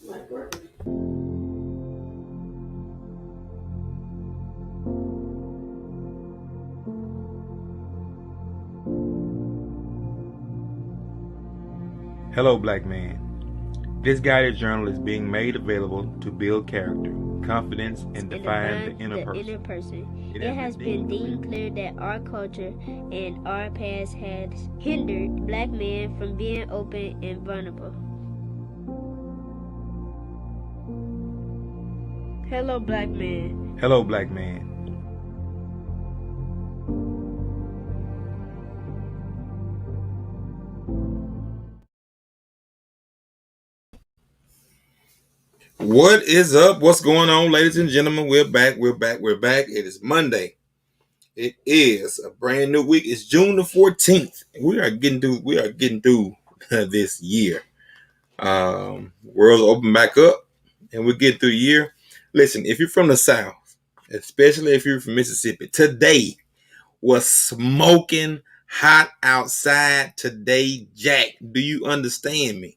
Hello, black man. This guided journal is being made available to build character, confidence, and define the inner person. It has been deemed clear that our culture and our past has hindered black men from being open and vulnerable. Hello, black man. Hello, black man. What is up? What's going on, ladies and gentlemen? We're back. It is Monday. It is a brand new week. It's June the 14th. We are getting through this year. World's open back up, and we're getting through the year. Listen, if you're from the South, especially if you're from Mississippi, today was smoking hot outside today, Jack. Do you understand me?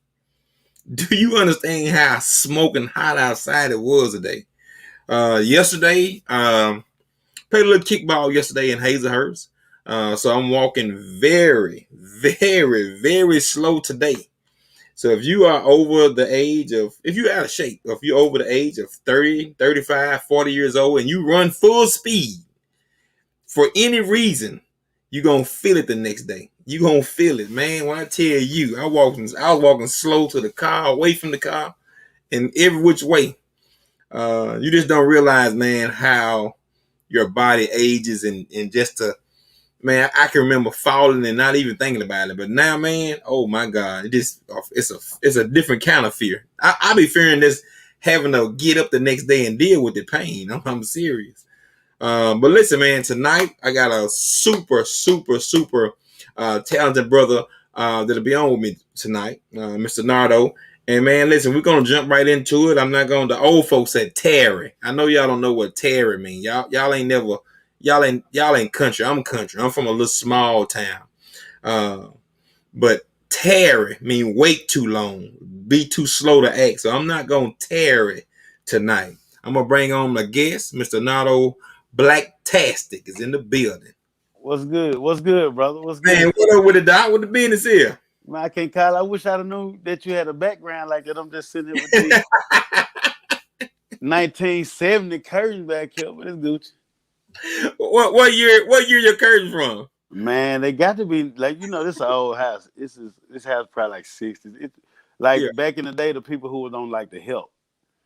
Do you understand how smoking hot outside it was today? Yesterday, played a little kickball yesterday in Hazelhurst. So I'm walking very, very, very slow today. So if you are over the age of, if you're out of shape, or if you're over the age of 30, 35, 40 years old, and you run full speed for any reason, you're going to feel it the next day. You're going to feel it, man. When I tell you, I was walking slow to the car, away from the car, and every which way. You just don't realize, man, how your body ages and just man, I can remember falling and not even thinking about it. But now, man, oh my God, it's a different kind of fear. I be fearing this, having to get up the next day and deal with the pain. I'm serious. But listen, man, tonight I got a super talented brother that'll be on with me tonight, Mr. Nardo. And man, listen, we're gonna jump right into it. I'm not going to. Old folks said Terry. I know y'all don't know what Terry mean. Y'all ain't country. I'm country. I'm from a little small town. But Terry mean wait too long, be too slow to act. So I'm not gonna tarry tonight. I'm gonna bring on my guest, Mr. Nardo Blacktastic is in the building. What's good? What's good, brother? What's good? Man, what up with the doc? What the business here? Man, I can't call. I wish I'd have known that you had a background like that. I'm just sitting here with these 1970 curtains back here, but it's Gucci. What year your curtains from? Man, they got to be like, this is an old house. This house probably like 60s. Back in the day, the people who don't like to help.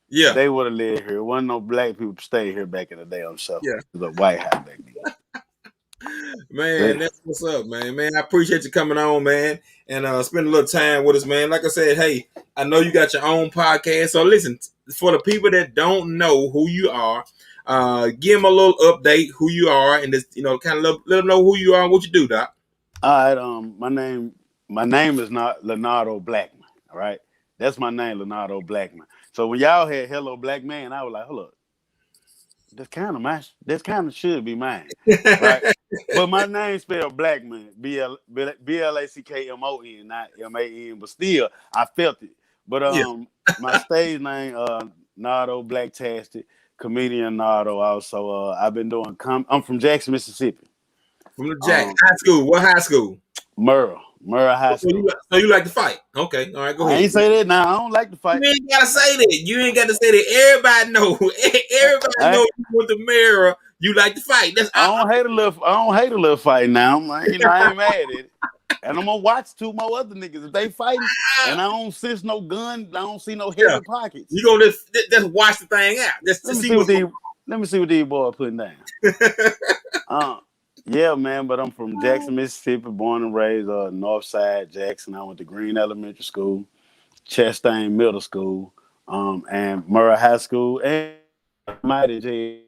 Yeah. They would have lived here. There wasn't no black people stay here back in the day, I'm sure. Yeah. It was a white house back then. Man, that's what's up, man. Man, I appreciate you coming on, man, and spending a little time with us, man. Like I said, hey, I know you got your own podcast, so listen, for the people that don't know who you are, give them a little update who you are, and just kind of let them know who you are and what you do, Doc. All right, my name is not Leonardo Blackman. All right, that's my name, Leonardo Blackman. So when y'all had Hello Black Man, I was like, hold up. That's kind of should be mine, right? But my name spelled Blackman, Blackmon, not MAN. But still, I felt it. But my stage name, Nardo Blacktastic, comedian Nardo. Also, I've been doing. I'm from Jackson, Mississippi. From the high school. What high school? Murrah High School. So you like to fight? Okay, all right, go ahead. I ain't say that now. I don't like to fight. You ain't gotta say that. You ain't got to say that. Everybody know. Everybody know you with the mirror. You like to fight. I don't hate a little fight now. I ain't mad at it. And I'm gonna watch two more other niggas if they fighting. And I don't sense no gun. I don't see no heavy pockets. You gonna just watch the thing out. Let me see what these boys putting down. Yeah, man, but I'm from Jackson, Mississippi, born and raised North Side Jackson. I went to Green Elementary School, Chastain Middle School, and Murrah High School, and Mighty J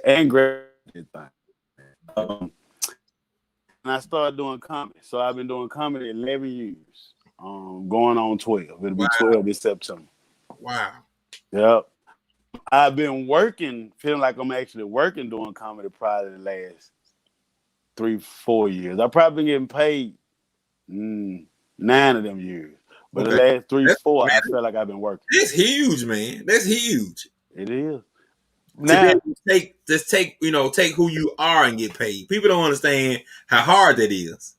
and graduate thing. And I started doing comedy. So I've been doing comedy 11 years, going on 12. It'll be 12 this September. Wow. Yep. I've been working, feeling like I'm actually working doing comedy probably the last 3-4 years. I've probably been getting paid 9 of them years. But the Okay. last 3, That's, 4, I man, feel like I've been working. that's huge, man. That's huge. It is. To be Now, able to take who you are and get paid. People don't understand how hard that is.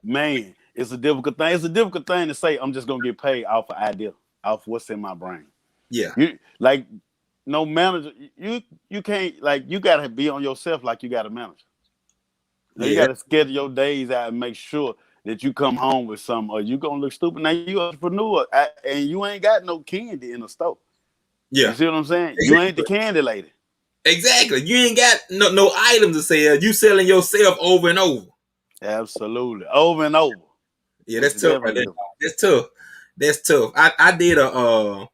man, it's a difficult thing. It's a difficult thing to say I'm just gonna get paid off an idea, off what's in my brain. Yeah. You like no manager, you can't like you gotta be on yourself like you got a manager. Now you Yeah. gotta schedule your days out and make sure that you come home with something or you gonna look stupid. Now you entrepreneur and you ain't got no candy in the store. You Yeah. see what I'm saying? You ain't the Exactly. candy lady. Exactly. You ain't got no items to sell. You selling yourself over and over. Absolutely. Over and over. Yeah, Which that's is tough right definitely there. different. That's tough. That's tough. I did a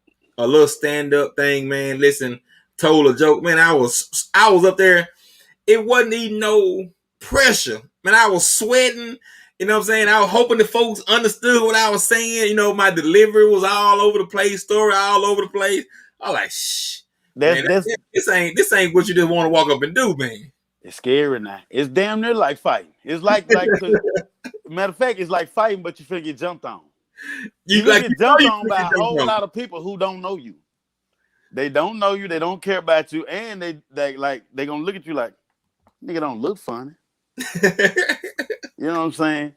little stand up thing, man. Listen, told a joke, man. I was up there. It wasn't even no pressure, man. I was sweating. You know what I'm saying? I was hoping the folks understood what I was saying. You know, my delivery was all over the place, story all over the place. I was like, shh, man, That's this ain't what you just want to walk up and do, man. it's scary now. It's damn near like fighting. It's like matter of fact, it's like fighting, but you finna get jumped on. You You gonna like get jumped you on finna by get a jumped whole on. lot of people who don't know you. They don't know you. They don't care about you, and they gonna look at you like nigga don't look funny. You know what I'm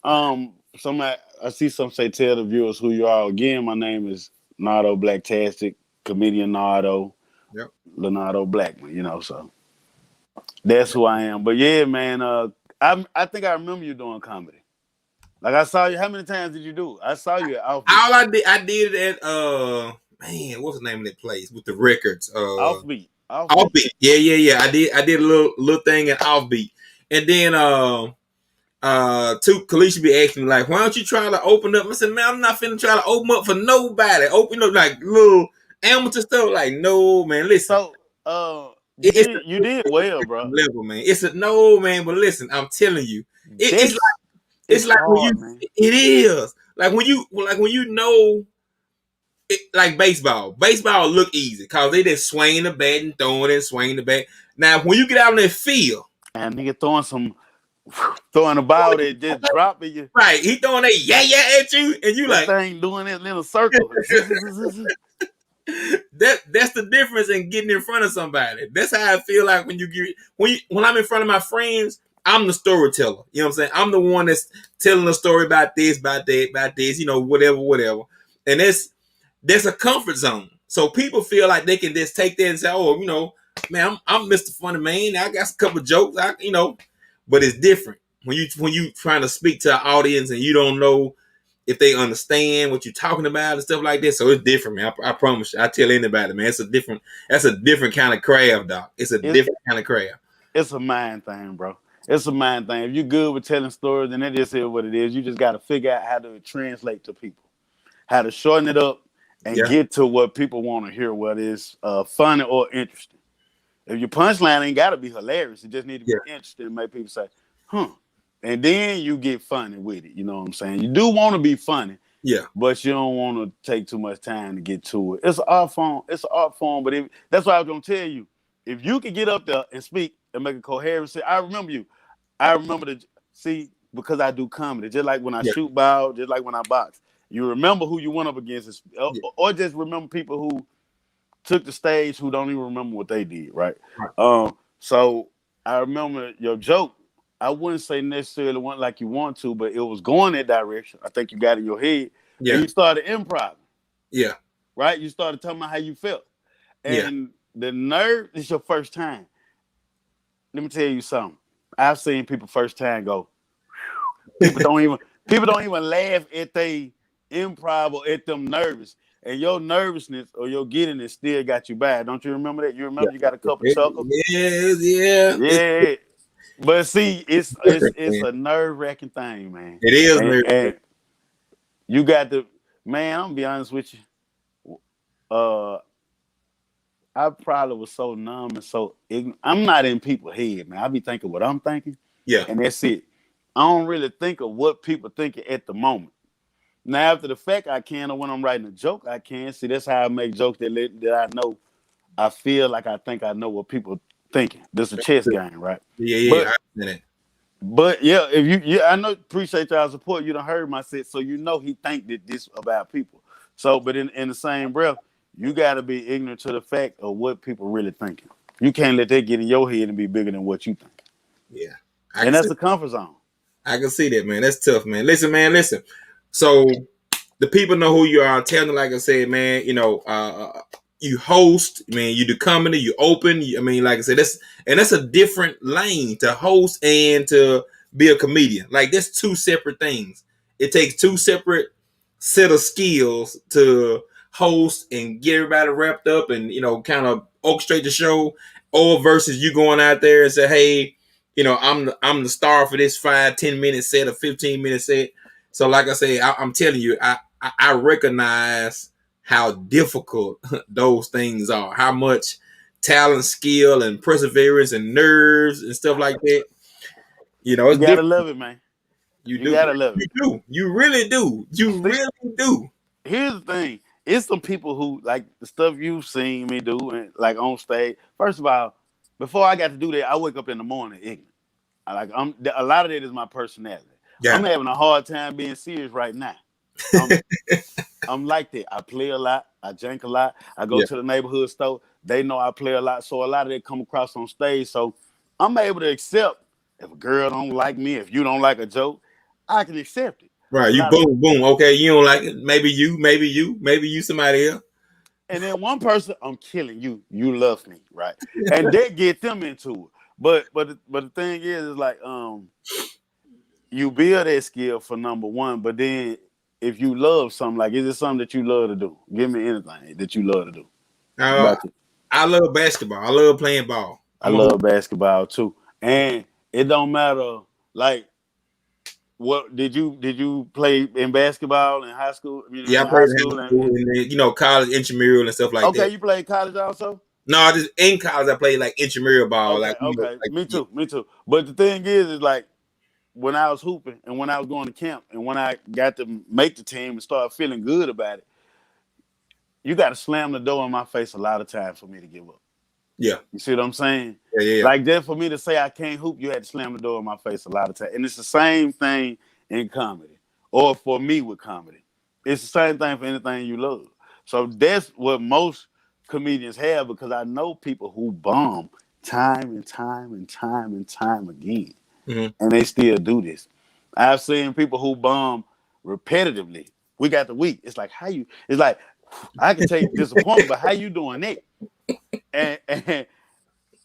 saying? Somebody I see some say tell the viewers who you are. Again, my name is Nardo Blacktastic, comedian Nardo, Yep. Leonardo Blackman. So that's who I am. But yeah, man, I think I remember you doing comedy. Like I saw you. How many times did you do it? I saw you at Offbeat. All I did it at man, what's the name of that place with the records? Offbeat. Offbeat. Offbeat. Yeah. I did a little thing at Offbeat. And then Kalisha be asking me like, why don't you try to open up? I said, man, I'm not finna try to open up for nobody. Open up like little amateur stuff. Like, no, man, listen. So you It's did you did well, bro. level, man. It's a no, man, but listen, I'm telling you, it's That's it's it's like when you hard, man. it is. Like when you know like baseball. Baseball look easy because they just swing the bat and throwing it and swing the bat. Now when you get out on that field, And nigga throwing a ball that just dropping you. right, he throwing that yeah at you, and you That like thing doing that little circle. that's the difference in getting in front of somebody. That's how I feel like when I'm in front of my friends, I'm the storyteller. You know what I'm saying? I'm the one that's telling a story about this, about that, about this, whatever. And that's a comfort zone. So people feel like they can just take that and say, oh, man, I'm Mr. Funny Man. I got a couple of jokes, but it's different when you trying to speak to an audience and you don't know if they understand what you're talking about and stuff like that. So it's different, man. I promise you. I tell anybody, man, that's a different kind of craft, doc. It's a It, different kind of craft. it's a mind thing, bro. It's a mind thing. If you're good with telling stories, then it just is what it is. You just got to figure out how to translate to people, how to shorten it up and Yeah. get to what people want to hear, whether it's funny or interesting. If your punchline ain't got to be hilarious, it just need to be interesting and make people say, huh. And then you get funny with it. You know what I'm saying? You do want to be funny, Yeah. but you don't want to take too much time to get to it. It's an art form. It's an art form. But that's why I was gonna tell you, if you could get up there and speak and make a coherent, I remember you. I remember because I do comedy, just like when I Yeah. shoot ball, just like when I box. You remember who you went up against, Yeah. or just remember people who took the stage who don't even remember what they did, right? Right. So I remember your joke. I wouldn't say necessarily went like you want to, but it was going that direction. I think you got in your head, Yeah. and you started improv, Yeah. right? You started talking about how you felt, Yeah. and the nerve is your first time. Let me tell you something. I've seen people first time go. People don't even laugh at they improv or at them nervous. And your nervousness or your giddiness still got you bad. Don't you remember that? You remember you got a couple chuckles? Yeah. Yeah. But see, it's Different, it's man. a nerve-wracking thing, man. It is And you got to, man, I'm gonna be honest with you. I probably was so numb and so ignorant. I'm not in people's head, man. I be thinking what I'm thinking, Yeah. and that's it. I don't really think of what people thinking at the moment. Now, after the fact, I can, or when I'm writing a joke, I can. See, that's how I make jokes that I know. I feel like I think I know what people thinking. This is a chess game, right? Yeah. But I understand But yeah, if you, I know, appreciate y'all support. You done heard my set, so you know he think that this about people. So, but in the same breath, you got to be ignorant to the fact of what people really thinking. You can't let that get in your head and be bigger than what you think, Yeah, I and can that's see. the comfort zone. I can see that, man. That's tough, man. Listen, man. Listen. So the people know who you are. Tell them, like I said, man. You host, man. You do comedy. You open. I mean, like I said, that's a different lane to host and to be a comedian. Like that's two separate things. It takes two separate set of skills to host and get everybody wrapped up and kind of orchestrate the show, or versus you going out there and say, hey, I'm the star for this 5-10 minute set or 15-minute set. So like I say, I'm telling you, I recognize how difficult those things are, how much talent, skill, and perseverance and nerves and stuff like that. You It's gotta different. love it, man. You You do. gotta love You it. do. You really do. You See, really do. here's the thing. It's some people who like the stuff you've seen me do, and like on stage. First of all, before I got to do that, I wake up in the morning ignorant. I'm a lot of that is my personality. I'm Yeah. having a hard time being serious right now. I'm I'm like that. I play a lot. I drink a lot. I go Yeah. to the neighborhood store. They know I play a lot, so a lot of that come across on stage. So I'm able to accept if a girl don't like me, if you don't like a joke, I can accept it. A Right. You lot of, boom, boom. Okay. You don't like it. Maybe you, somebody else. and then one person, I'm killing you. You love me, right? And they get them into it. But the thing is like you build that skill for number one, but then if you love something, like is it something that you love to do? Give me anything that you love to do. Uh, About you. I love basketball. I love playing ball. I I'm a hoop. love basketball too. And it don't matter like what did you play in basketball in high school? I mean Yeah, I in played high in high school school and and then, college intramural and stuff like okay, that. you played college also? No, I just in college I played like intramural ball, Okay, like okay. like Me yeah, too, me too. But the thing is like when I was hooping and when I was going to camp and when I got to make the team and start feeling good about it, you got to slam the door in my face a lot of times for me to give up. yeah, You see what I'm saying? yeah, yeah, yeah. Like just for me to say I can't hoop, you had to slam the door in my face a lot of times. And it's the same thing in comedy. Or for me with comedy. It's the same thing for anything you love. So that's what most comedians have because I know people who bomb time and time and time and time again. Mm-hmm. And they still do this. I've seen people who bomb repetitively. We got the week. It's like how you it's like I can take disappointment, but how you doing that?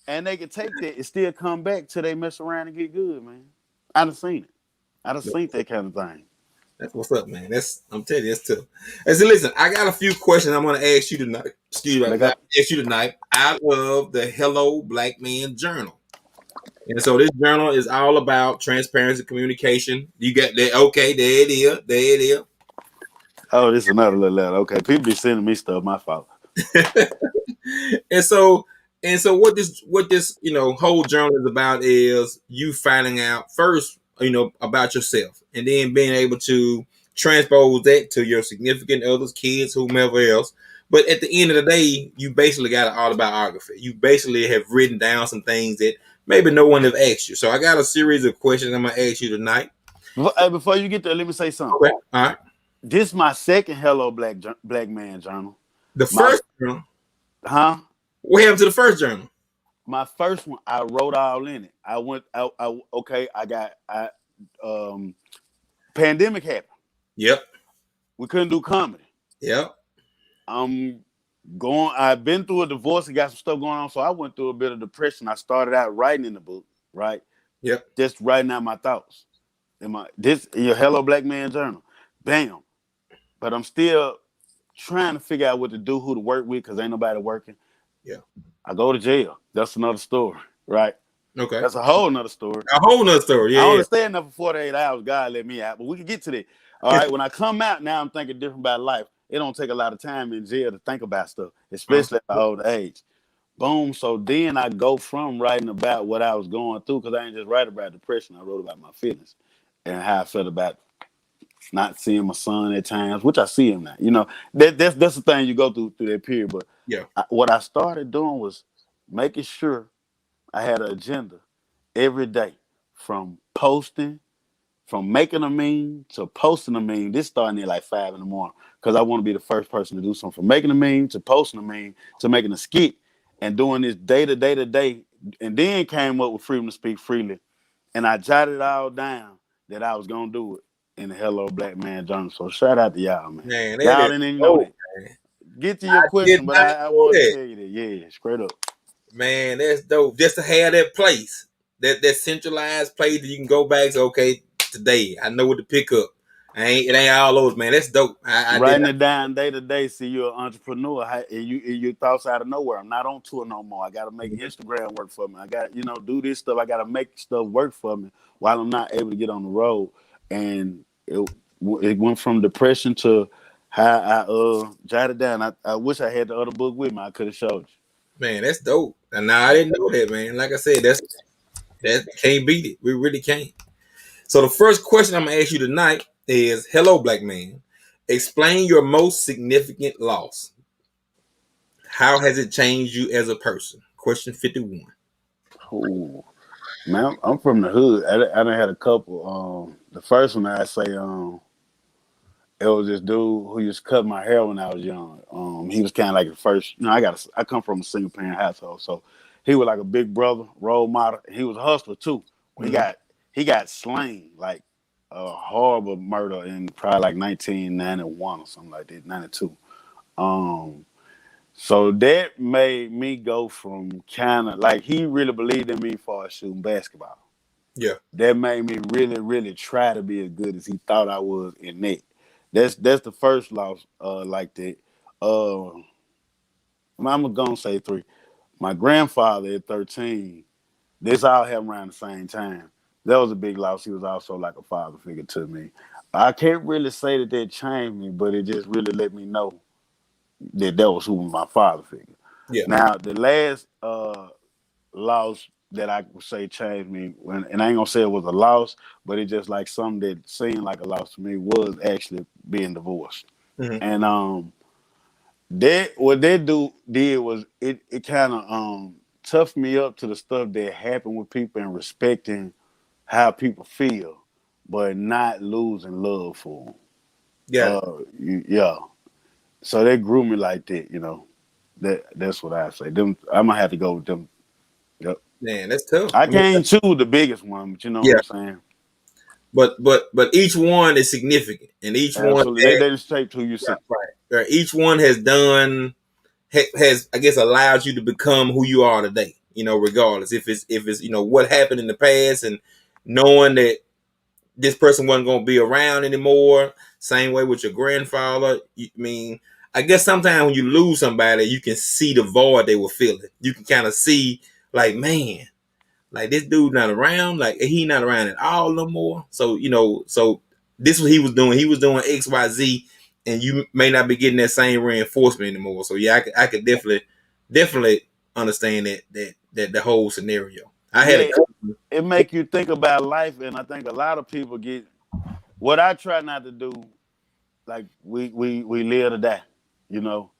And they can take that and still come back till they mess around and get good, man. I done seen it. I done seen that kind of thing. That's what's up, man. I'm telling you, that's tough. And so listen, I got a few questions I'm gonna ask you tonight. Excuse me, Like I ask you tonight out of the Hello Black Man Journal. And so this journal is all about transparency communication. You got that? Okay, there it is. There it oh, this is another little letter. Okay, people be sending me stuff. My fault. is. and so what this whole journal is about is you finding out first about yourself, and then being able to transpose that to your significant others, kids, whomever else. But at the end of the day, you basically got an autobiography. You basically have written down some things that maybe no one have asked you. So I got a series of questions I'm gonna ask you tonight. Before you get there, let me say something. Okay. All right. This is my second Hello Black Man journal. The My first journal. huh? What happened to the first journal? My first one, I wrote all in it. I went. I okay. I got. Um, pandemic happened. Yep. We couldn't do comedy. Yep. I'm going. I've been through a divorce and got some stuff going on, so I went through a bit of depression. I started out writing in the book, right? Yep. Just writing out my thoughts. This your Hello Black Man journal, bam. But I'm still trying to figure out what to do, who to work with, because ain't nobody working. Yeah. I go to jail. That's another story, right? Okay. That's a whole nother story. A whole nother story. I Yeah. only stayed in there for 48 hours. God let me out, but we can get to that. All Yeah. right. When I come out, now I'm thinking different about life. It don't take a lot of time in jail to think about stuff, Um, especially at my old age. Boom. So then I go from writing about what I was going through, because I ain't just write about depression. I wrote about my feelings and how I felt about not seeing my son at times, which I see him now. That's the thing you go through that period. But yeah. what I started doing was making sure I had an agenda every day from posting, from making a meme to posting a meme. This starting at like 5 in the morning because I want to be the first person to do something. From making a meme to posting a meme to making a skit and doing this day to day to day, and then came up with freedom to speak freely. And I jotted it all down that I was gonna do it in the Hello Black Man Journal. So shout out to y'all, man. Man, that Y'all is didn't even know dope, that. man. Get to I your did question, but not I know wanted to that. tell you that. Yeah, straight up. Man, that's dope. Just to have that place, that centralized place that you can go back to. Okay, today I know what to pick up. It ain't all those, man. That's dope. I did. Writing it down day to day. See, you're an entrepreneur. And your thoughts out of nowhere. I'm not on tour no more. I got to make Instagram work for me. I got do this stuff. I got to make stuff work for me while I'm not able to get on the road. And it went from depression to how I jotted down. I wish I had the other book with me. I could have showed Man, that's dope. And now I didn't know that, man. Like I said, that can't beat it. We really can't. So the first question I'm gonna ask you tonight is, hello, black man. Explain your most significant loss. How has it changed you as a person? Question 51. you. Man, I'm from the hood. I done had a couple. The first one I say, it was this dude who used to cut my hair when I was young. He was kind of like the first. I come from a single parent household, so he was like a big brother, role model. He was a hustler too. He Mm-hmm. got slain like a horrible murder in probably like 1991 or something like that, 92. Um, so that made me go from kind of like he really believed in me for shooting basketball. Yeah. That made me really, really try to be as good as he thought I was in that. That's the first loss like that. Uh, I'm gonna say three. My grandfather at 13, this all happened around the same time. That was a big loss. He was also like a father figure to me. I can't really say that changed me, but it just really let me know that was who was my father figure. Yeah. Now the last loss that I would say changed me, and I ain't gonna say it was a loss, but it just like something that seemed like a loss to me was actually being divorced. Mm-hmm. And that what that do did was it kind of toughed me up to the stuff that happened with people and respecting how people feel, but not losing love for them. Got it. Yeah. So they grew me like that. That's what I say. Them, I'm gonna have to go with them. Yep. Man, that's tough. I I mean, can't choose the biggest one, but you know yeah, what I'm saying. but each one is significant, and each one Absolutely, has, they just shape who you see. right. Each one has done has I guess allowed you to become who you are today. Regardless if it's what happened in the past, and knowing that this person wasn't going to be around anymore. Same way with your grandfather. I mean, I guess sometimes when you lose somebody, you can see the void they were feeling. You can kind of see, like, man, like this dude not around, like he not around at all no more. So this what he was doing. He was doing XYZ, and you may not be getting that same reinforcement anymore. So yeah, I could definitely understand that the whole scenario. I had a Yeah, it make you think about life, and I think a lot of people get what I try not to do. Like we live to die, you know.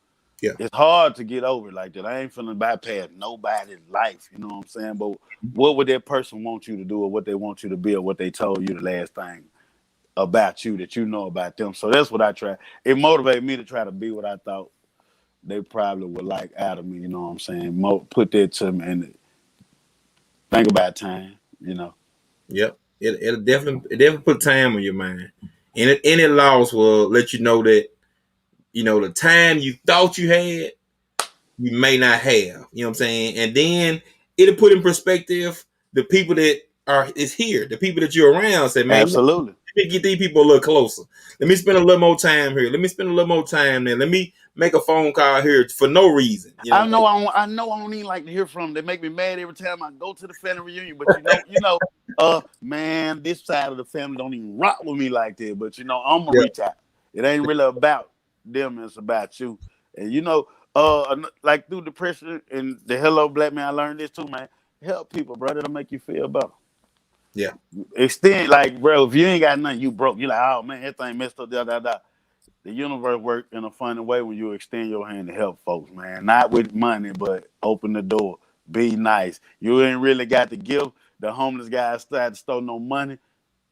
yeah. It's hard to get over it like that. I ain't finna bypass nobody's life, you know what I'm saying? But what would that person want you to do, or what they want you to be, or what they told you the last thing about you that you know about them? So that's what I try. It motivated me to try to be what I thought they probably would like out of me, you know what I'm saying? Put that to me and think about time. Yep. It definitely put time on your mind. And any loss will let you know that, the time you thought you had, you may not have. You know what I'm saying? And then it'll put in perspective the people that is here, the people that you're around. Say, man, let Absolutely. me get these people a little closer. Let me spend a little more time here. Let me spend a little more time there. Let me make a phone call here for no reason. I know I don't even like to hear from them. They make me mad every time I go to the family reunion. But man, this side of the family don't even rock with me like that. But I'm gonna Yeah. reach out. It ain't really about them, it's about you. And like through depression and the Hello Black Man, I learned this too, man. Help people, bro. That'll make you feel better. Yeah. Extend, like, bro, if you ain't got nothing, you broke. You like, oh man, that thing messed up, da da da. The universe works in a funny way when you extend your hand to help folks, man. Not with money, but open the door. Be nice. You ain't really got to give. the homeless guy started to stole no money.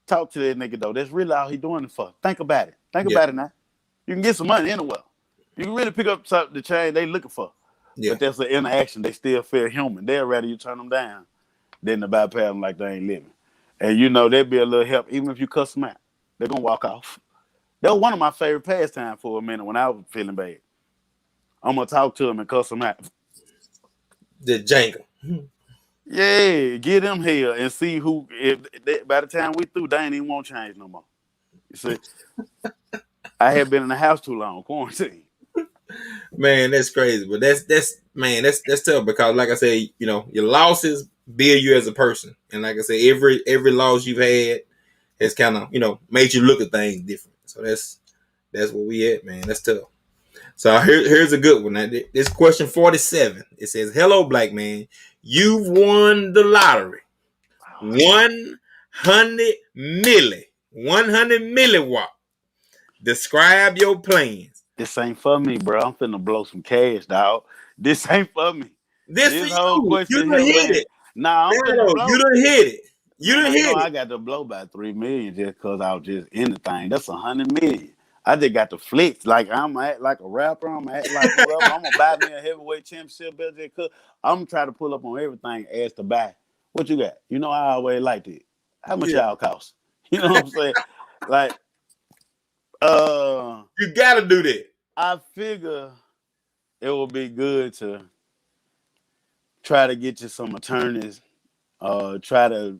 Talk to that nigga though. That's really all he doing it for. Think about it. Think Yeah. about it now. You can get some money anywhere. You can really pick up something the change they looking for. Yeah. But that's an interaction. They still feel human. They'd rather you turn them down than to bypass them like they ain't living. And you know, there'd be a little help. Even if you cuss them out, they're going to walk off. That was one of my favorite pastimes for a minute when I was feeling bad. I'm going to talk to them and cuss them out. The Jenga. Yeah, get them here and see who, by the time we through, they ain't even want to change no more. You see, I had been in the house too long, quarantine. Man, that's crazy. But that's tough because like I say, you know, your losses build you as a person. And like I say, every loss you've had has kind of, you know, made you look at things different. So that's where we at, man. That's tough. So here's a good one. Now, this question 47. It says, "Hello, black man. You've won the lottery. 100 milli. 100 milliwatt. Describe your plans." This ain't for me, bro. I'm finna blow some cash, dog. This ain't for me. This for This whole you. You question done here, hit man. it. Nah, I'm finna No, you blow. done hit it. You Man, done I know hit I it. got to blow by 3 million just because I was just in the thing. That's 100 million. I just got the flex. Like I'm act like a rapper. I'm act like whoever. I'm gonna buy me a heavyweight championship belt. Just cause I'm gonna try to pull up on everything as to buy. What you got? You know I always liked it. How much Yeah. y'all cost? You know what I'm saying? Like, uh, You gotta do that. I figure it would be good to try to get you some attorneys. Try to,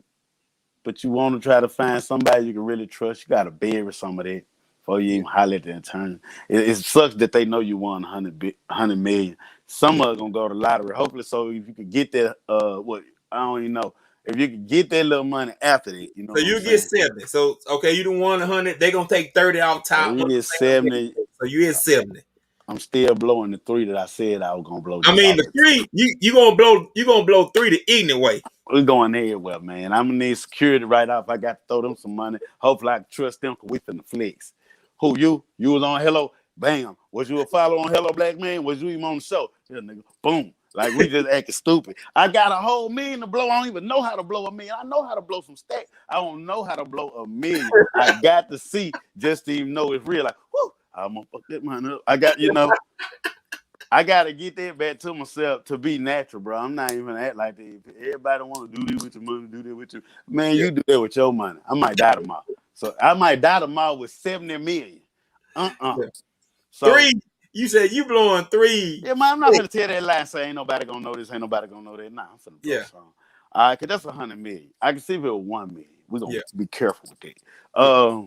but you want to try to find somebody you can really trust. You got to bury some of that before you Yeah. even holler at the attorney. It sucks that they know you won 100 million. Some of them gonna go to lottery. Hopefully, so if you could get that, what I don't even know. If you could get that little money after that, you know So what I'm you get saying? 70. So okay, you done won 100. They gonna take 30 off If top. you What get they gonna 70, take? So you hit 70. I'm still blowing the three that I said I was gonna blow I just mean off the the top. three, you gonna blow three the ignorant way. We're going everywhere, man. I'm gonna need security right off. I got to throw them some money. Hopefully, I can trust them because we finna flex. Who you? You was on Hello? Bam. Was you a follow on Hello Black Man? Was you even on the show? Yeah, nigga. Boom. Like we just acting stupid. I got a whole million to blow. I don't even know how to blow a million. I know how to blow some stacks. I don't know how to blow a million. I got to see just to even know it's real. Like, whoo, I'm gonna fuck that money up. I got, I gotta get that back to myself to be natural, bro. I'm not even act like that. Everybody want to do this with your money, do that with you. Man, Yeah. you do that with your money. I might die tomorrow. So I might die tomorrow with 70 million. Yeah. So Three. You said you blowing three. yeah, man, I'm not gonna tell that lie and say ain't nobody gonna know this, ain't nobody gonna know that. Nah, I'm finna blow Yeah. some. All right, cause that's 100 million. I can see if it was 1 million. We're gonna Yeah. be careful with that. Yeah.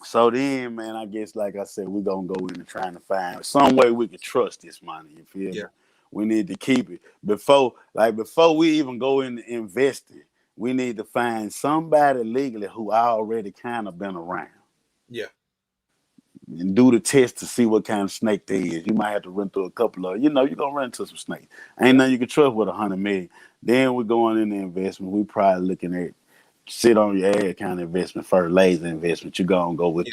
So then, man, I guess like I said, we're gonna go in and trying to find some way we can trust this money. You feel Yeah. me? We need to keep it before we even go into investing. We need to find somebody legally who already kind of been around Yeah. and do the test to see what kind of snake there is. You might have to run through a couple of, you're gonna run into some snakes. Ain't Yeah. nothing you can trust with 100 million. Then we're going in the investment. We probably looking at sit on your ass kind of investment first, lazy investment. You gonna go with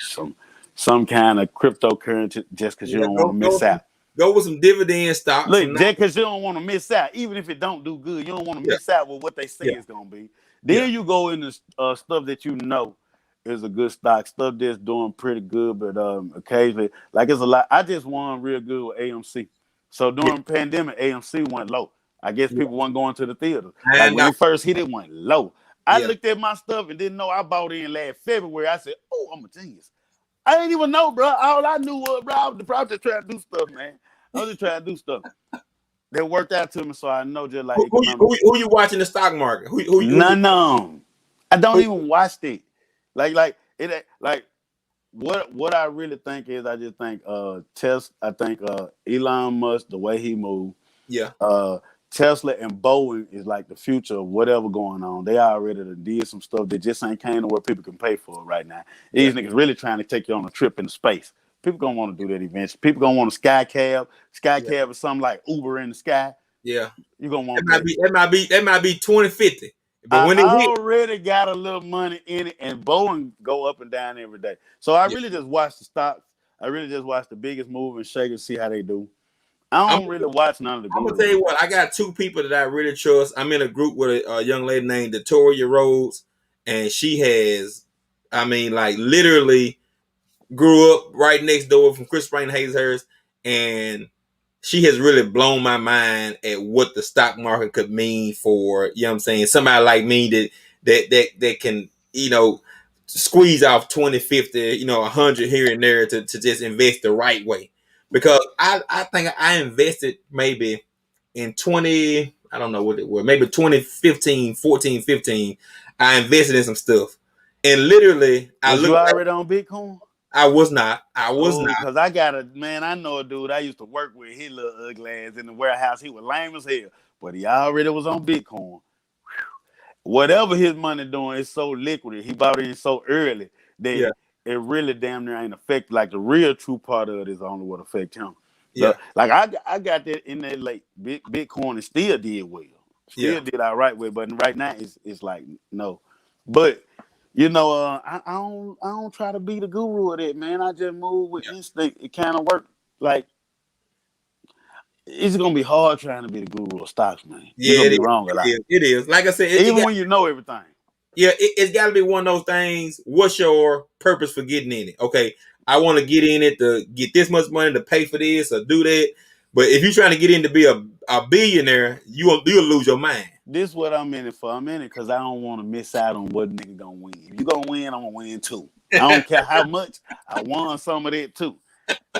some kind of cryptocurrency just because you Yeah. don't want to miss out. Go with some dividend stocks. Look, Some just because you don't want to miss out, even if it don't do good, you don't want to yeah. miss out with what they say Yeah. it's gonna be. Yeah. Then you go into stuff that you know is a good stock, stuff that's doing pretty good, but occasionally, like it's a lot. I just won real good with AMC. So Yeah. during the pandemic, AMC went low. I guess Yeah. people weren't going to the theater. Like And when it first hit, it went low. I yeah. looked at my stuff and didn't know I bought in last February. I said, "Oh, I'm a genius." I didn't even know, bro. All I knew was, bro, I was probably just trying to do stuff, man. I was just trying to do stuff that worked out to me, so I know just like economic. Who you watching the stock market? Who you None of them. I don't who, even watch it. Like it. Like what I really think is, I just think Tesla. I think Elon Musk, the way he moved, yeah. uh, Tesla and Boeing is like the future of whatever going on. They already did some stuff that just ain't came to where people can pay for it right now. Yeah. These niggas really trying to take you on a trip into space. People gonna want to do that eventually. People gonna want a sky cab. Sky Yeah. cab is something like Uber in the sky. Yeah. You gonna That want might that. be that might be 2050. But I when it hit, already got a little money in it, and Boeing go up and down every day. So I yeah. really just watch the stocks. I really just watch the biggest move and shake and see how they do. I I'm, don't really watch none of the I'm gonna tell you gurus. what. I got two people that I really trust. I'm in a group with a young lady named Victoria Rhodes, and she has, I mean, like literally grew up right next door from Chris Sprain and Hazehurst, and she has really blown my mind at what the stock market could mean for, you know what I'm saying, somebody like me that can, squeeze off 20, 50, 100 here and there to just invest the right way. Because I think I invested maybe in 20, I don't know what it was, maybe 2015, 14, 15, I invested in some stuff. And literally, I Was you looked like already on Bitcoin? I was not. I was Oh, not. cause I got a man. I know a dude I used to work with. He little ugly ass in the warehouse. He was lame as hell, but he already was on Bitcoin. Whatever his money doing is so liquid. He bought in so early that Yeah, it really damn near ain't affect. Like the real true part of it is only what affect him. yeah, Like I got that in that late. Bitcoin and still did well. yeah, Still did all right with, but right now it's like no. But you know, I don't try to be the guru of that, man. I just move with yeah. instinct. It kind of work. Like it's gonna be hard trying to be the guru of stocks, man. You're Yeah, gonna it be is. wrong a It lot, is. It is. Like I said, even when you know everything. it's got to be one of those things. What's your purpose for getting in it? Okay, I want to get in it to get this much money to pay for this or do that. But if you're trying to get in to be a billionaire, you'll lose your mind. This what I'm in it for. I'm in it because I don't want to miss out on what nigga gonna win. If you gonna win, I'm gonna win too. I don't care how much. I won some of that too.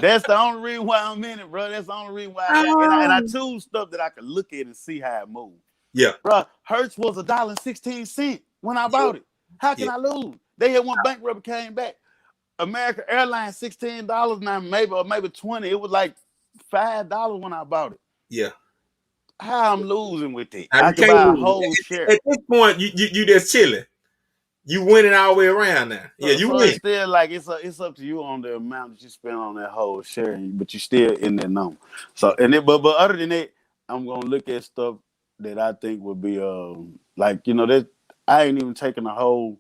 That's the only reason why I'm in it, bro. That's the only reason why I got. And I Um, choose stuff that I can look at and see how it moves. yeah, Bro, Hertz was $1.16 when I bought it. How yeah, can I lose? They had one bankrupt came back. American Airlines $16 now, maybe 20. It was like $5 when I bought it. yeah. How I'm losing with it? I I you could can't buy a lose. whole share. At this point, you just chilling. You winning all the way around now. Yeah, you So win. it's still like it's up to you on the amount that you spend on that whole share, but you still in that number. So Yeah, but other than that, I'm gonna look at stuff that I think would be like that I ain't even taking a whole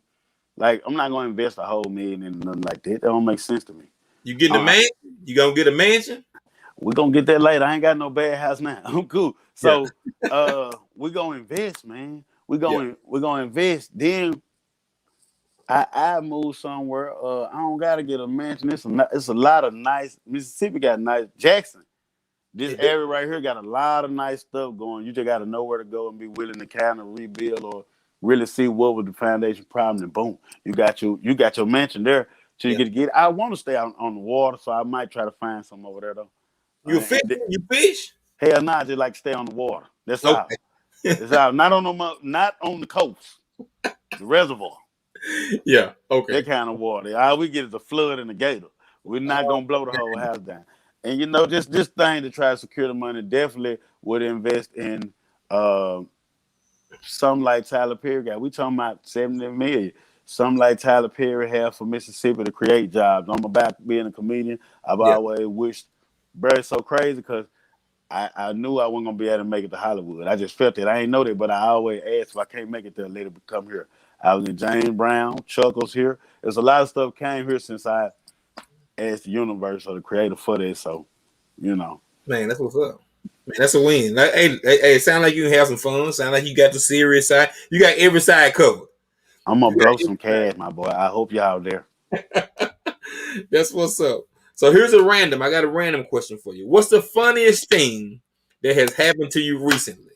like I'm not gonna invest a whole million in nothing like that. That don't make sense to me. you getting a Uh, mansion? You gonna get a mansion? we're gonna get that later. I ain't got no bad house now. I'm cool. Yeah, So we're gonna invest, man. yeah, We're gonna invest. Then I move somewhere. I don't gotta get a mansion. It's a lot of nice. Mississippi got nice. Jackson, this it do. area right here got a lot of nice stuff going. You just gotta know where to go and be willing to kind of rebuild or really see what was the foundation problem. And boom, you got your mansion there. So you Yeah. get. I want to stay on the water, so I might try to find some over there though. You fish? You fish? Hell, nah, I just like to stay on the water. That's all. Okay. That's all. Not on the coast, the reservoir. Yeah. Okay. That kind of water. All we get is a flood and a gator. We're not gonna blow the whole house down. And just this thing to try to secure the money definitely would invest in uh, something like Tyler Perry got. We talking about 70 million. Something like Tyler Perry have for Mississippi to create jobs. I'm about being a comedian. I've Yeah. always wished, bro, it's so crazy because I knew I wasn't gonna be able to make it to Hollywood. I just felt it. I ain't know that, but I always asked if I can't make it there, let it come here. I was in James Brown, Chuckles here. There's a lot of stuff came here since I asked the universe or the creator for that. So, you know, Man, that's what's up. Man, that's a win. Like, hey, it sound like you have some fun. Sound like you got the serious side. You got every side covered. I'm gonna You got blow some every cash, my boy. I hope y'all there. side. That's what's up. So here's a random. I got a random question for you. What's the funniest thing that has happened to you recently?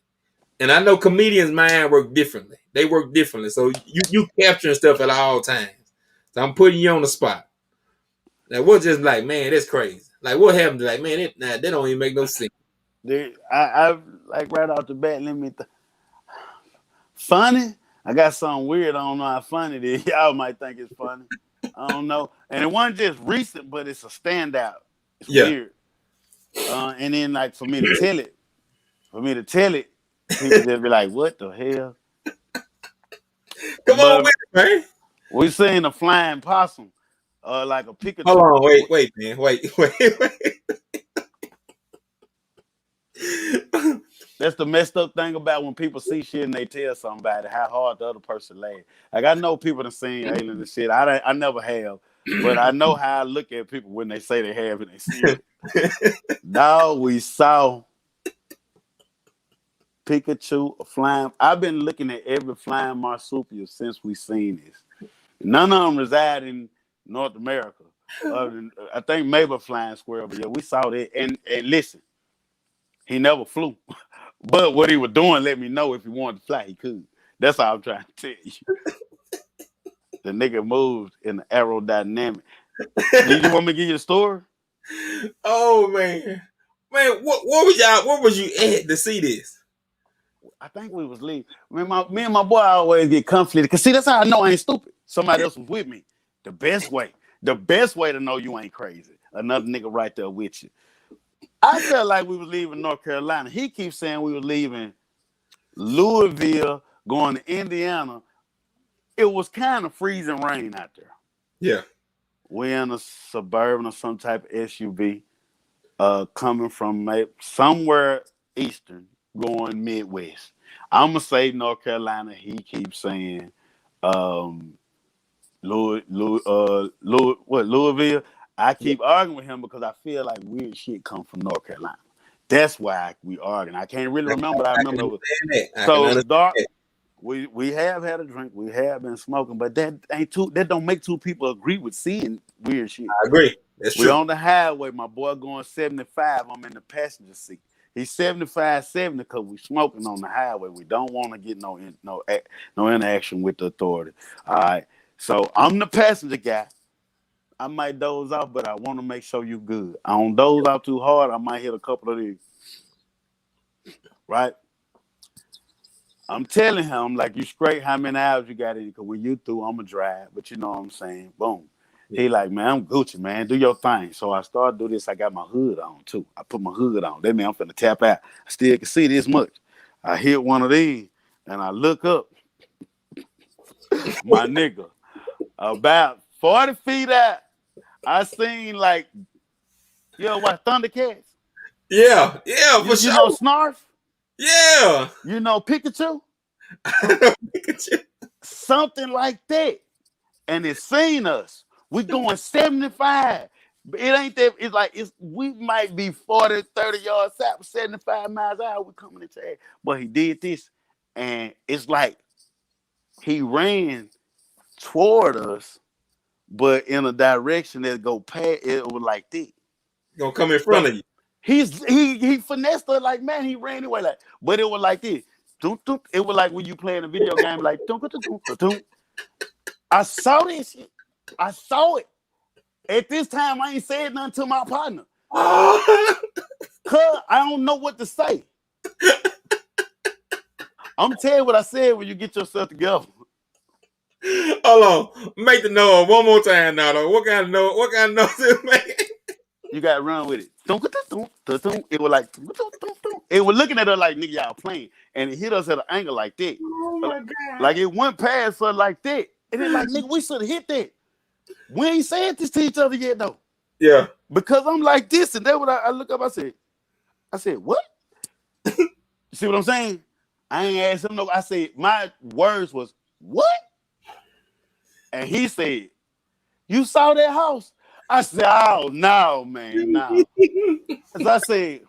And I know comedians' mind work differently. They work differently. So you capturing stuff at all times. So I'm putting you on the spot. Like what just like, man, that's crazy. Like what happened to like, man, that don't even make no sense. I like right off the bat. Funny. I got something weird. I don't know how funny it is. Y'all might think it's funny. I don't know. And it wasn't just recent, but it's a standout. It's Yeah. weird. And then like for me to tell it, people just be like, "What the hell?" Come on But with it, man. we seen a flying possum, like a Hold Pikachu. on, wait, man. Wait. That's the messed up thing about when people see shit and they tell somebody how hard the other person laughed. Like I know people have seen aliens and shit. I never have. But I know how I look at people when they say they have and they see it. Dog, we saw Pikachu flying. I've been looking at every flying marsupial since we seen this. None of them reside in North America. I think maybe a flying squirrel, but yeah, we saw that. And listen, he never flew. But what he was doing, let me know if he wanted to fly, he could. That's all I'm trying to tell you. The nigga moved in the aerodynamic. Did you want me to give you the story? Oh man, what was you at to see this? I think we was leaving. Me and my boy always get conflicted. Cause see, that's how I know I ain't stupid. Somebody else was with me. The best way to know you ain't crazy. Another nigga right there with you. I felt like we was leaving North Carolina. He keeps saying we were leaving Louisville, going to Indiana. It was kind of freezing rain out there. Yeah. We're in a Suburban or some type of SUV, coming from somewhere eastern, going Midwest. I'm gonna say North Carolina. He keeps saying, Louisville. I keep arguing with him because I feel like weird shit come from North Carolina. That's why we arguing. I can't really remember. I remember it was so it was dark. We have had a drink. We have been smoking, but that don't make two people agree with seeing weird shit. I agree. That's true. We on the highway. My boy going 75. I'm in the passenger seat. He's 75, 70 because we smoking on the highway. We don't want to get no interaction with the authority. All right. So I'm the passenger guy. I might doze off, but I want to make sure you good. I don't doze off too hard. I might hit a couple of these. Right? I'm telling him, like, you straight how many hours you got in? Because when you through, I'm going to drive. But you know what I'm saying? Boom. He like, man, I'm Gucci, man. Do your thing. So I started to do this. I got my hood on, too. I put my hood on. That means I'm finna tap out. I still can see this much. I hit one of these, and I look up. My nigga, about 40 feet out, I seen, like, you know what, Thundercats? Yeah, for sure. You know Snarf? Yeah. You know Pikachu? Pikachu. Something like that. And it seen us. We going 75. It ain't that. It's like we might be 40, 30 yards out, 75 miles an hour. We coming into air. But he did this, and it's like he ran toward us, but in a direction that go past. It was like this. Gonna come in front of you. He finessed her like, man, he ran away like, but it was like this. It was like when you playing a video game, like I saw this shit. I saw it. At this time, I ain't said nothing to my partner. Cause I don't know what to say. I'm gonna tell you what I said when you get yourself together. Hold on. Make the noise one more time now, though. What kind of noise is it make? You gotta run with it. It was like it was looking at her like, nigga, y'all playing. And it hit us at an angle like that. Oh my God. Like it went past her like that. And then like, nigga, we should have hit that. We ain't said this to each other yet, though. Yeah. Because I'm like this, and then when I look up, I said, what? You see what I'm saying? I ain't asked him no. I said, my words was, what? And he said, you saw that house? I said, oh, no, man, no. As I said,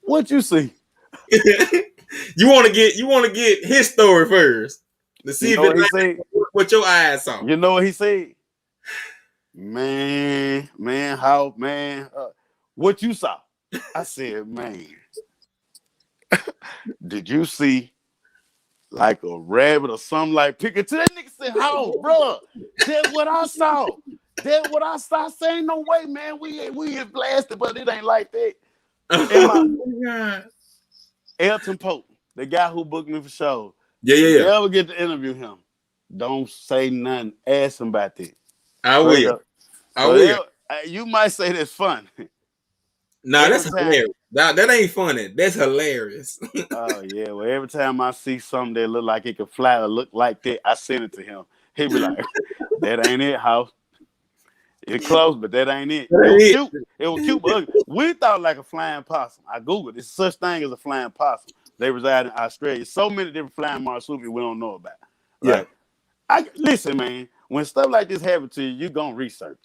what you see? You want to get his story first to see if it's like what your eyes saw. You know what he said? Man, what you saw? I said, man, did you see like a rabbit or something like Pikachu? That nigga said, how, bro? That's what I saw. That's what I saw. I said, ain't no way, man. We get blasted, but it ain't like that. God. Elton Pope, the guy who booked me for shows. Yeah. You ever get to interview him, don't say nothing. Ask him about that. I will. You might say that's fun. Nah, that's hilarious. That ain't funny. That's hilarious. Oh, yeah. Well, every time I see something that look like it could fly or look like that, I send it to him. He be like, that ain't it, house. It's close, but that ain't it. It was cute, but ugly. We thought like a flying possum. I Googled. There's such thing as a flying possum. They reside in Australia. So many different flying marsupials we don't know about. Right? Yeah. Listen, man. when stuff like this happen to you, you gonna research.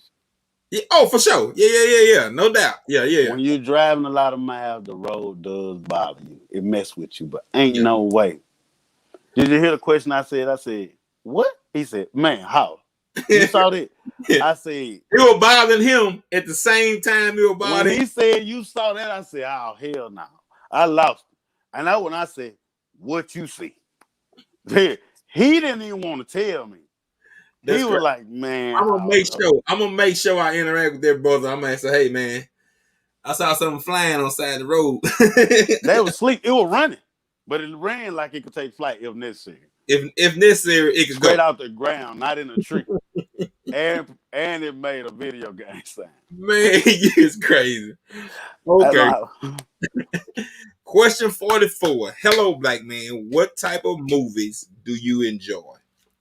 Yeah, oh, for sure. Yeah. No doubt. Yeah. When you're driving a lot of miles, the road does bother you. It mess with you, but ain't Yeah. no way. Did you hear the question I said? I said, what? He said, man, how? You saw that? I said, You were bothering him at the same time you were when bothering. he said you saw that, I said, oh, hell no. I lost it. And that's when I said, what you see? He didn't even want to tell me. That's He was correct. like, man, I'm gonna make sure I interact with their brother. I'm gonna say, hey man, I saw something flying on the side of the road. They was asleep. It was running, but it ran like it could take flight if necessary. If necessary, it could Straight go. out the ground, not in a tree. and it made a video game sound. Man, it's crazy. Okay. Question 44. Hello, black man. What type of movies do you enjoy?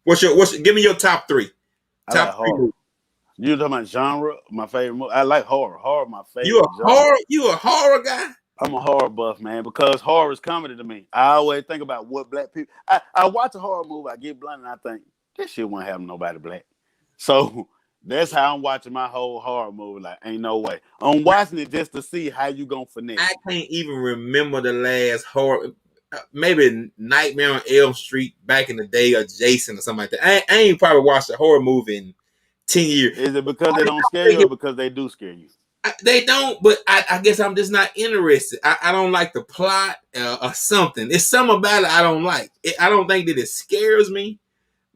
Give me your top three. I like horror. You talking about genre? My favorite movie. I like horror. Horror, my favorite genre. You a horror guy? I'm a horror buff, man, because horror is comedy to me. I always think about what black people. I watch a horror movie, I get blunt, and I think this shit won't have nobody black. So that's how I'm watching my whole horror movie. Like, ain't no way. I'm watching it just to see how you gonna finesse. I can't even remember the last horror. Maybe Nightmare on Elm Street back in the day, or Jason or something like that. I ain't probably watched a horror movie in 10 years. Is it because they don't scare you, or because they do scare you? They don't, but I guess I'm just not interested. I don't like the plot or something. It's something about it I don't like. I don't think that it scares me,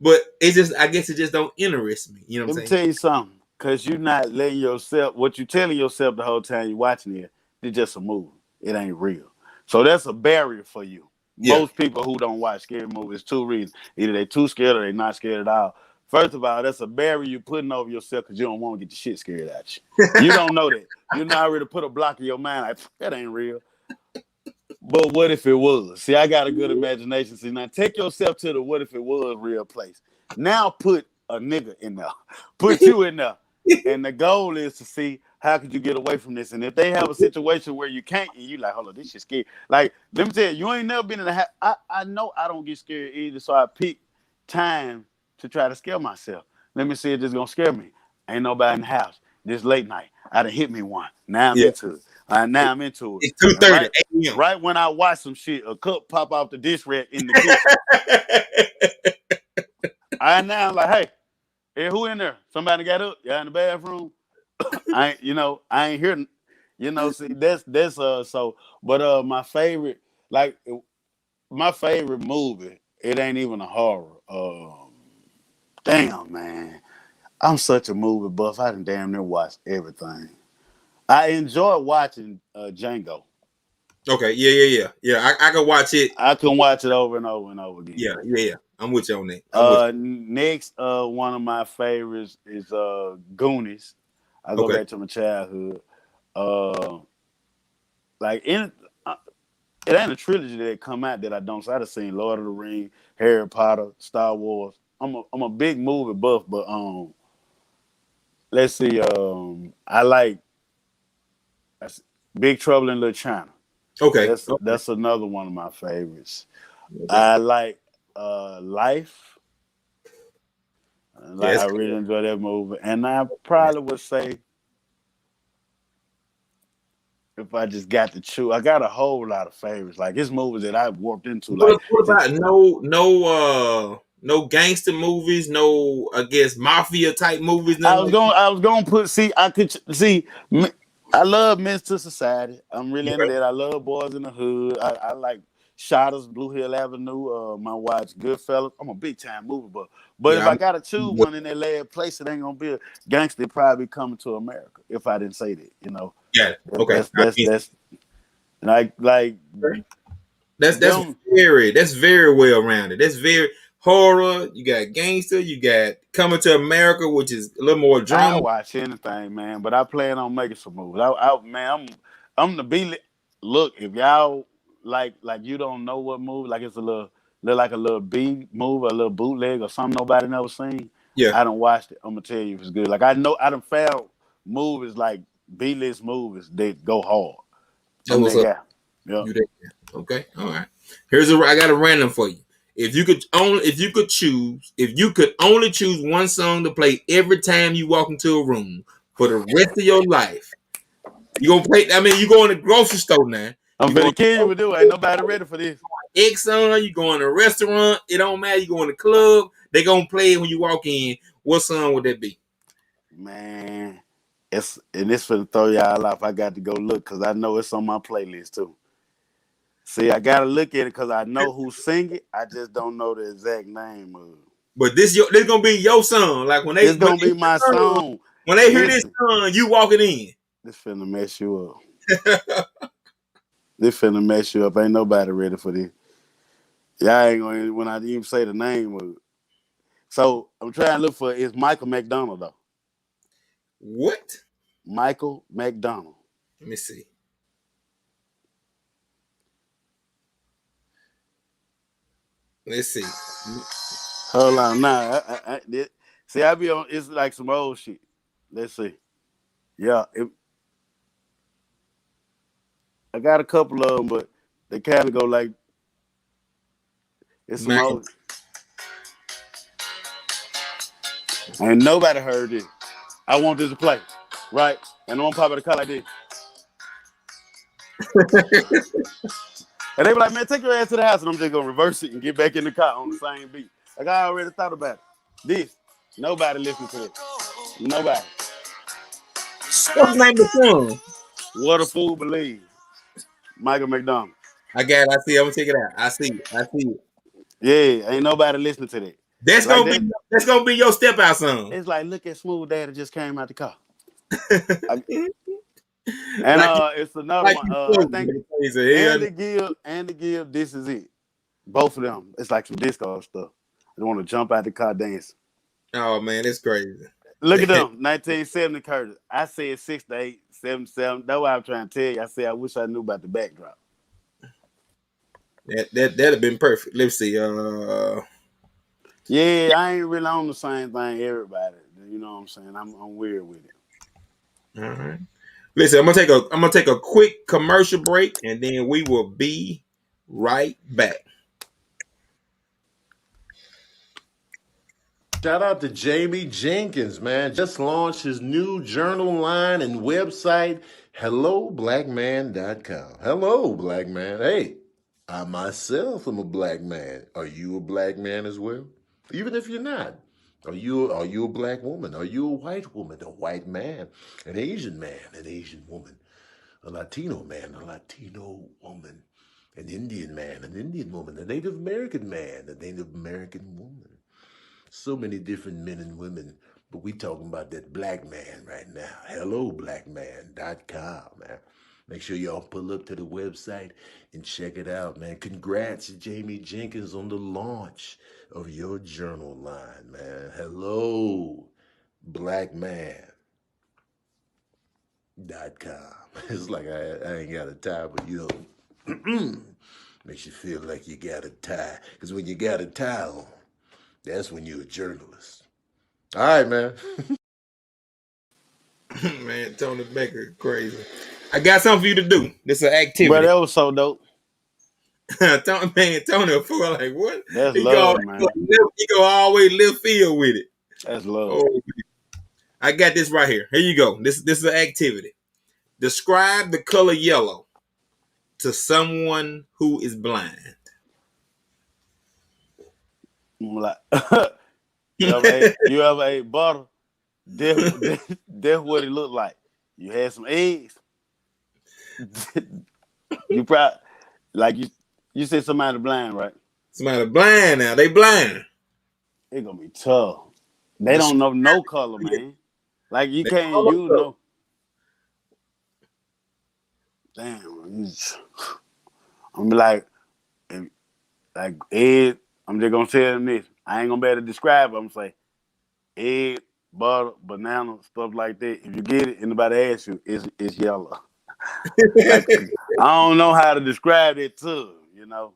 but I guess it just don't interest me. You know what I'm saying? Let me tell you something. Because you're not letting yourself, what you're telling yourself the whole time you're watching it, it's just a movie. It ain't real. So that's a barrier for you. Yeah. Most people who don't watch scary movies, 2 reasons. Either they too scared or they not scared at all. First of all, that's a barrier you're putting over yourself because you don't want to get the shit scared at you. You don't know that. You're not ready to put a block in your mind like, that ain't real. But what if it was? See, I got a good imagination. See, now take yourself to the what if it was real place. Now put a nigga in there. Put you in there. And the goal is to see how could you get away from this. And if they have a situation where you can't, and you like, hold on, this shit scary. Like, let me tell you, you ain't never been in a house. I know I don't get scared either, so I pick time to try to scare myself. Let me see if this is going to scare me. Ain't nobody in the house. This late night. I done hit me one. Now I'm into it. Now I'm into it. It's 2:30 a.m. Right when I watch some shit, a cup pop off the dish rack in the kitchen. I'm like, hey, who in there? Somebody got up? Y'all in the bathroom? I ain't hearing. See, that's so. But my favorite movie, it ain't even a horror. Damn, man. I'm such a movie buff. I done damn near watched everything. I enjoy watching Django. Okay, yeah. I can watch it. I can watch it over and over and over again. Yeah. I'm with you on that. Next, one of my favorites is Goonies. I go back to my childhood. It ain't a trilogy that come out that I don't. So I done seen Lord of the Rings, Harry Potter, Star Wars. I'm a big movie buff, but let's see. I like Big Trouble in Little China. Okay, that's another one of my favorites. Okay. I like Life. I really enjoy that movie, and I probably would say, if I just got to choose, I got a whole lot of favorites. Like it's movies that I warped into. Like what about no gangster movies, no I guess mafia type movies? I was going to put. See, I could see. I love Men's to Society. I'm really into that. I love Boys in the Hood. I like Shotters, Blue Hill Avenue. My watch Goodfellas. I'm a big time movie buff. But if I gotta choose one in that last place, it ain't gonna be a gangster. Probably Coming to America. If I didn't say that, Yeah. Okay. That's that's very well rounded. That's very horror. You got gangster. You got Coming to America, which is a little more drama. I watch anything, man, but I plan on making some movies. I'm the B. Look, if y'all like you don't know what movie, like it's a little B movie, a little bootleg or something nobody never seen. Yeah, I done watched it. I'm gonna tell you if it's good. Like I know I done found movies like B-list movies that go hard. Yeah. Okay. All right. I got a random for you. If you could only choose one song to play every time you walk into a room for the rest of your life, you gonna play. I mean, you go in the grocery store now. I'm You going finna kill you with this. Ain't nobody ready for this. Exxon. You go in a restaurant. It don't matter. You go in the club. They gonna play it when you walk in. What song would that be? Man, it's finna throw y'all off. I got to go look because I know it's on my playlist too. See, I gotta look at it because I know who sing it. I just don't know the exact name of it. But this gonna be your song. Like It's gonna be my song. When they hear this Listen, song, you walking in. this finna mess you up. This finna mess you up. Ain't nobody ready for this. Y'all ain't gonna when I even say the name of it. So I'm trying to look for it's Michael McDonald though. What? Michael McDonald. Let me see. Let's see. Hold on, nah. See, I be on. It's like some old shit. Let's see. Yeah, I got a couple of them, but they kind of go like it's some Man. old. Ain't nobody heard this. I want this to play, right? And I'm gonna pop out the car like this. And they be like, man, take your ass to the house, and I'm just gonna reverse it and get back in the car on the same beat. Like I already thought about it. This, nobody listen to it. Nobody. What's the name of the song? What a fool believes. Michael McDonald. I got it. I see it. I'm gonna check it out. I see it. I see it. Yeah, ain't nobody listening to that. That's Like gonna be your step out song. It's like, look at Smooth Daddy just came out the car. It's another one. I think Andy Gibb, This Is It. Both of them. It's like some disco stuff. They want to jump out the car dance. Oh man, it's crazy. Look at them. 1970 Curtis. I said 6 to 8, 7 to 7. That's what I'm trying to tell you. I said I wish I knew about the backdrop. That'd have been perfect. Let's see. Yeah, I ain't really on the same thing everybody. You know what I'm saying? I'm weird with it. All right. Listen, I'm gonna take a quick commercial break, and then we will be right back. Shout out to Jamie Jenkins, man. Just launched his new journal line and website, helloblackman.com. Hello, black man. Hey, I myself am a black man. Are you a black man as well? Even if you're not. Are you a black woman? Are you a white woman, a white man, an Asian woman, a Latino man, a Latino woman, an Indian man, an Indian woman, a Native American man, a Native American woman? So many different men and women, but we talking about that black man right now. Helloblackman.com, man. Make sure y'all pull up to the website and check it out, man. Congrats to Jamie Jenkins on the launch of your journal line, man. Hello, blackman.com. It's like I ain't got a tie, but you know, makes you feel like you got a tie. Because when you got a tie on, that's when you're a journalist. All right, man. Man, Tony Baker, crazy. I got something for you to do. This is an activity. But that was so dope. Tony a fool. Like what? That's love, man. He go all the way left field with it. That's love. Oh, I got this right here. Here you go. This is an activity. Describe the color yellow to someone who is blind. Like, you ever ate butter? That's what it looked like. You had some eggs. You probably like you said somebody blind, right? Somebody blind now. They blind. It's gonna be tough. They don't know no color, man. Like you can't use no. Damn, I'm like Ed. I'm just gonna tell them this. I ain't gonna be able to describe it. I'm gonna say egg, butter, banana, stuff like that. If you get it, anybody asks you, it's yellow. Like, I don't know how to describe it to you know.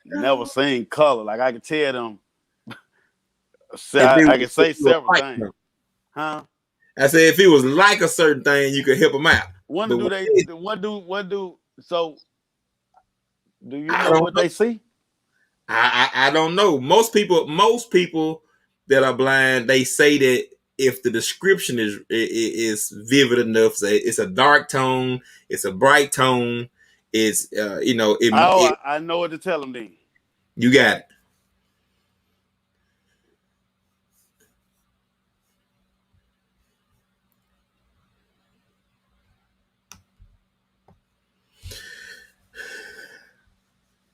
Never seen color. Like I can tell them. I can say several things. Huh? I said if it was like a certain thing, you could help them out. What do? So, do you know what they see? I don't know. Most people that are blind, they say that if the description is vivid enough, say it's a dark tone, it's a bright tone, it's Oh, it I know what to tell them then. you got it.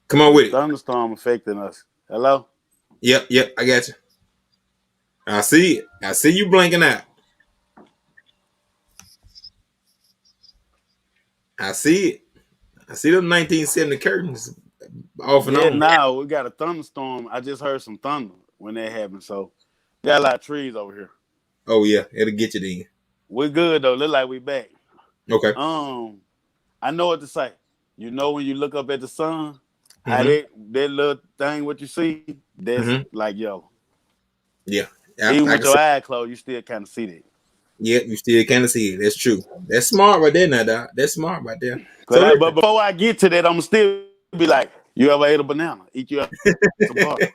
Come on There's a with it. thunderstorm affecting us. Hello? Yep, I got you. I see it. I see you blinking out. I see it. I see them 1970 curtains off and Yeah, on. now we got a thunderstorm. I just heard some thunder when that happened. So, got a lot of trees over here. Oh yeah, it'll get you then. We're good though. Look like we back. Okay. Um, I know what to say. You know when you look up at the sun, how Mm-hmm. that little thing what you see, that's Mm-hmm. like yo. Yeah. Even I with can your say. eye closed, you still kind of see that. Yeah, you still kind of see it. That's true. That's smart right there, now, Doc. That's smart right there. So But listen, before I get to that, I'm still be like, you ever ate a banana? Eat you some butter.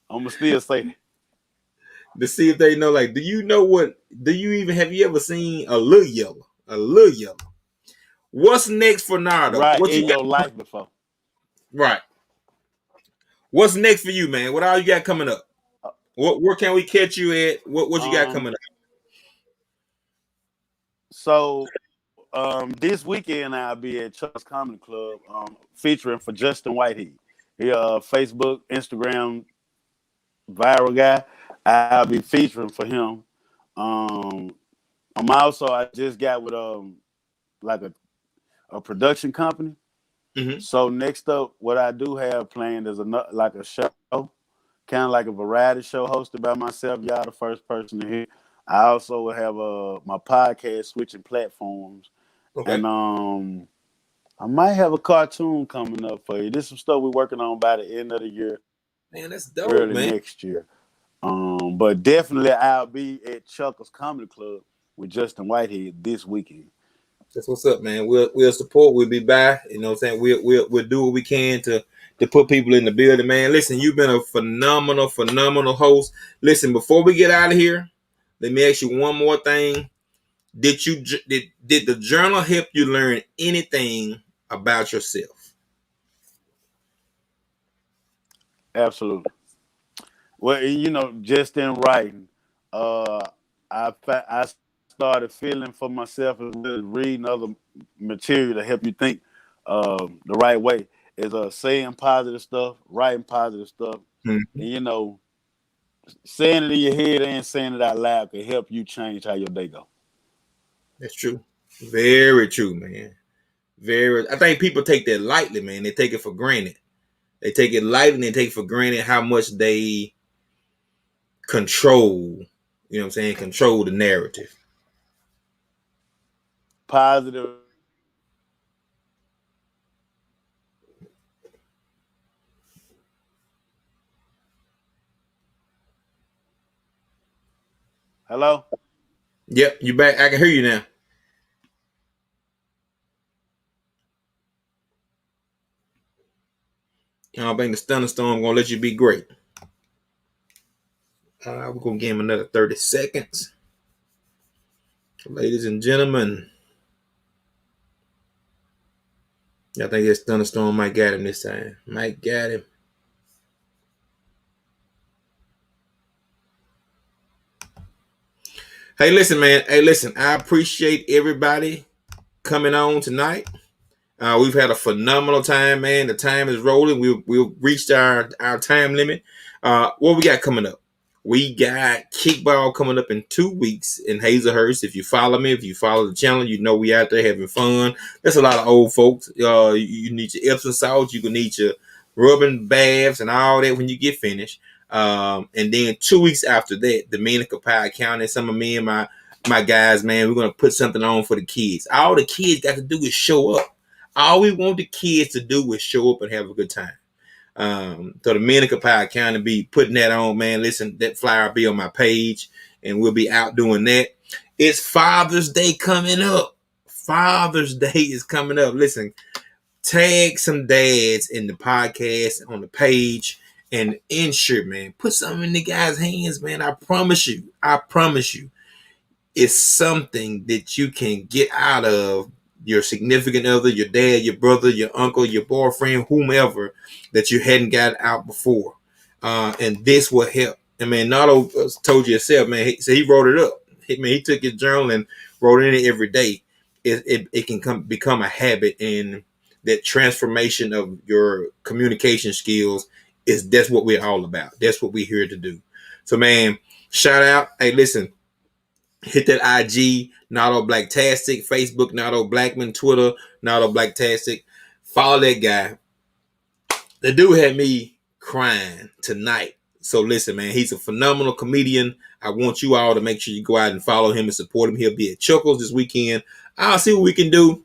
I'm gonna still say that. to see if they know, like, do you know what? Do you even have you ever seen a little yellow? A little yellow. What's next for Nardo? Right What you in got? your life before. Right. What's next for you, man? What all you got coming up? What where can we catch you at? What you got Um, coming up? so this weekend I'll be at Chuck's Comedy Club, featuring for Justin Whitehead. He Facebook, Instagram viral guy. I'll be featuring for him. Um, I just got with like a production company. Mm-hmm. So next up, what I do have planned is like a show, kind of like a variety show hosted by myself. Y'all the first person to hear. I also will have my podcast switching platforms, Okay. and I might have a cartoon coming up for you. This is some stuff we're working on by the end of the year, Man, that's dope, early man. next year. But definitely I'll be at Chuck's Comedy Club with Justin Whitehead this weekend. That's what's up, man. We'll support. We'll be by. You know what I'm saying? We'll do what we can to put people in the building, man. Listen, you've been a phenomenal host. Listen, before we get out of here, let me ask you one more thing. Did the journal help you learn anything about yourself? Absolutely. Well, just in writing, uh, I started feeling for myself as well as reading other material to help you think the right way. Is saying positive stuff, writing positive stuff, Mhm. and saying it in your head and saying it out loud can help you change how your day go. That's true. Very true, man. Very. I think people take that lightly, man. They take it for granted. They take it lightly and they take for granted how much they control. You know what I'm saying? Control the narrative. Positive. Hello. Yep, you back. I can hear you now. I don't think the thunderstorm gonna let you be great. We're gonna give him another 30 seconds. Ladies and gentlemen, I think this thunderstorm might get him this time. Might get him. Hey, listen, man. Hey, listen. I appreciate everybody coming on tonight. We've had a phenomenal time, man. The time is rolling. We've reached our time limit. What we got coming up? We got kickball coming up in 2 weeks in Hazelhurst. If you follow me, if you follow the channel, you know we out there having fun. There's a lot of old folks. You need your Epsom salts. You can need your rubbing baths and all that when you get finished. And then 2 weeks after that, Dominica Pike County, some of me and my guys, man, we're gonna put something on for the kids. All the kids got to do is show up. All we want the kids to do is show up and have a good time. So the Dominica Pike County be putting that on, man. Listen, that flyer will be on my page, and we'll be out doing that. It's Father's Day coming up. Father's Day is coming up. Listen, tag some dads in the podcast on the page and ensure, man, put something in the guy's hands, man. I promise you, it's something that you can get out of your significant other, your dad, your brother, your uncle, your boyfriend, whomever, that you hadn't got out before. And this will help. I mean, Nato told you yourself, man. He wrote it up. He took his journal and wrote in it every day. It can become a habit, and that transformation of your communication skills that's what we're all about. That's what we're here to do. So, man, shout out. Hey, listen, hit that IG, Nato Blacktastic, Facebook, Nato Blackman, Twitter, Nato Blacktastic. Follow that guy. The dude had me crying tonight. So listen, man, he's a phenomenal comedian. I want you all to make sure you go out and follow him and support him. He'll be at Chuckles this weekend. I'll see what we can do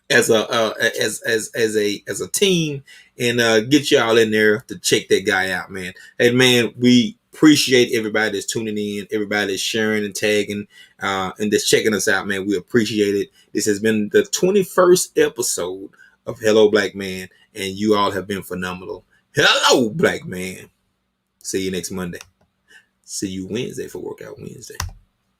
as a team, and get y'all in there to check that guy out, man. And man, we appreciate everybody that's tuning in, everybody that's sharing and tagging, and that's checking us out, man. We appreciate it. This has been the 21st episode of Hello Black Man, and you all have been phenomenal. Hello Black Man. See you next Monday. See you Wednesday for Workout Wednesday.